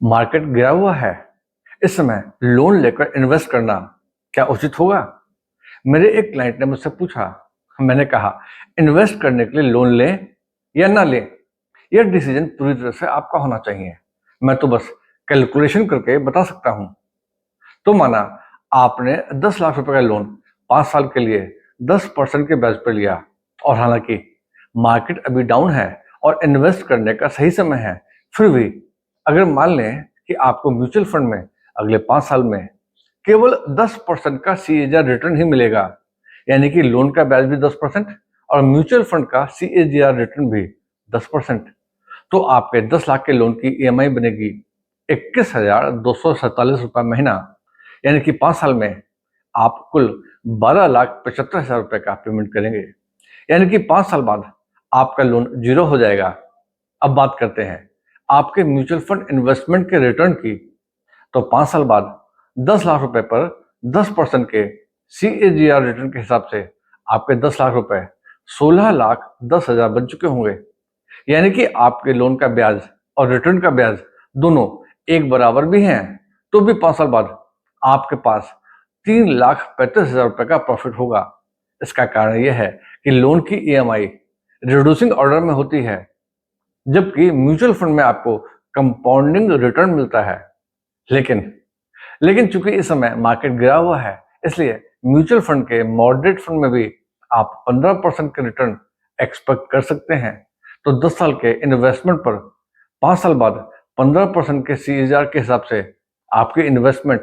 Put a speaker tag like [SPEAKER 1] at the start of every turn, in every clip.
[SPEAKER 1] Market गिरा हुआ है, इस समय लोन लेकर इन्वेस्ट करना क्या उचित होगा? मेरे एक क्लाइंट ने मुझसे पूछा। मैंने कहा, इन्वेस्ट करने के लिए लोन लें या ना लें, यह डिसीजन पूरी तरह से आपका होना चाहिए। मैं तो बस कैलकुलेशन करके बता सकता हूँ। तो माना आपने 10 लाख रुपए का लोन 5 साल के लिए 10% के ब्याज पर लिया, और हालांकि मार्केट अभी डाउन है और इन्वेस्ट करने का सही समय है, फिर भी अगर मान लें कि आपको म्यूचुअल फंड में अगले 5 साल में केवल 10% का CAGR रिटर्न ही मिलेगा, यानी कि लोन का ब्याज भी 10% और म्यूचुअल फंड का CAGR रिटर्न भी 10%, तो आपके 10 लाख के लोन की EMI बनेगी 21,247 रुपये महीना, यानी कि 5 साल में आप कुल 12,75,000 रुपये का पेमेंट करेंगे, यानी कि 5 साल बाद आपका लोन जीरो हो जाएगा। अब बात करते हैं आपके म्यूचुअल फंड इन्वेस्टमेंट के रिटर्न की। तो 5 साल बाद 10 लाख रुपए पर 10% के CAGR रिटर्न के हिसाब से आपके 10 लाख रुपए 16,10,000 बन चुके होंगे, यानी कि आपके लोन का ब्याज और रिटर्न का ब्याज दोनों एक बराबर भी हैं, तो भी 5 साल बाद आपके पास 3,35,000 रुपए का प्रॉफिट होगा। इसका कारण यह है कि लोन की EMI रिड्यूसिंग ऑर्डर में होती है, जबकि म्यूचुअल फंड में आपको कंपाउंडिंग रिटर्न मिलता है। लेकिन लेकिन चूंकि इस समय मार्केट गिरा हुआ है, इसलिए म्यूचुअल फंड के मॉडरेट फंड में भी आप 15% का रिटर्न एक्सपेक्ट कर सकते हैं। तो 10 साल के इन्वेस्टमेंट पर 5 साल बाद 15% के CAGR के हिसाब से आपकी इन्वेस्टमेंट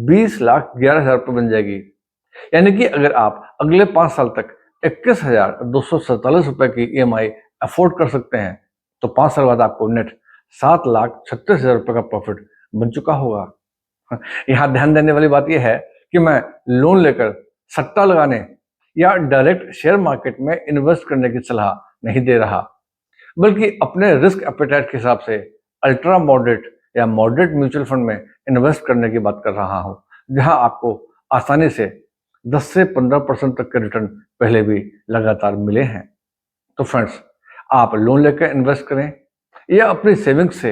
[SPEAKER 1] 20,11,000 रुपये बन जाएगी, यानी कि अगर आप अगले 5 साल तक 21,247 रुपये की EMI अफोर्ड कर सकते हैं, तो 5 साल बाद आपको नेट 7,36,000 रुपये का प्रॉफिट बन चुका होगा। यहाँ ध्यान देने वाली बात यह है कि मैं लोन लेकर सट्टा लगाने या डायरेक्ट शेयर मार्केट में इन्वेस्ट करने की सलाह नहीं दे रहा, बल्कि अपने रिस्क एपेटाइट के हिसाब से अल्ट्रा मॉडरेट या मॉडरेट म्यूचुअल फंड में इन्वेस्ट करने की बात कर रहा हूँ, जहाँ आपको आसानी से 10 से 15% तक के रिटर्न पहले भी लगातार मिले हैं। तो फ्रेंड्स, आप लोन लेकर इन्वेस्ट करें या अपनी सेविंग्स से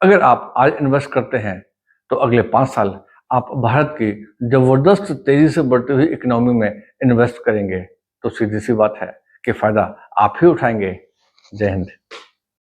[SPEAKER 1] अगर आप आज इन्वेस्ट करते हैं, तो अगले 5 साल आप भारत की जबरदस्त तेजी से बढ़ती हुई इकोनॉमी में इन्वेस्ट करेंगे, तो सीधी सी बात है कि फायदा आप ही उठाएंगे। जय हिंद।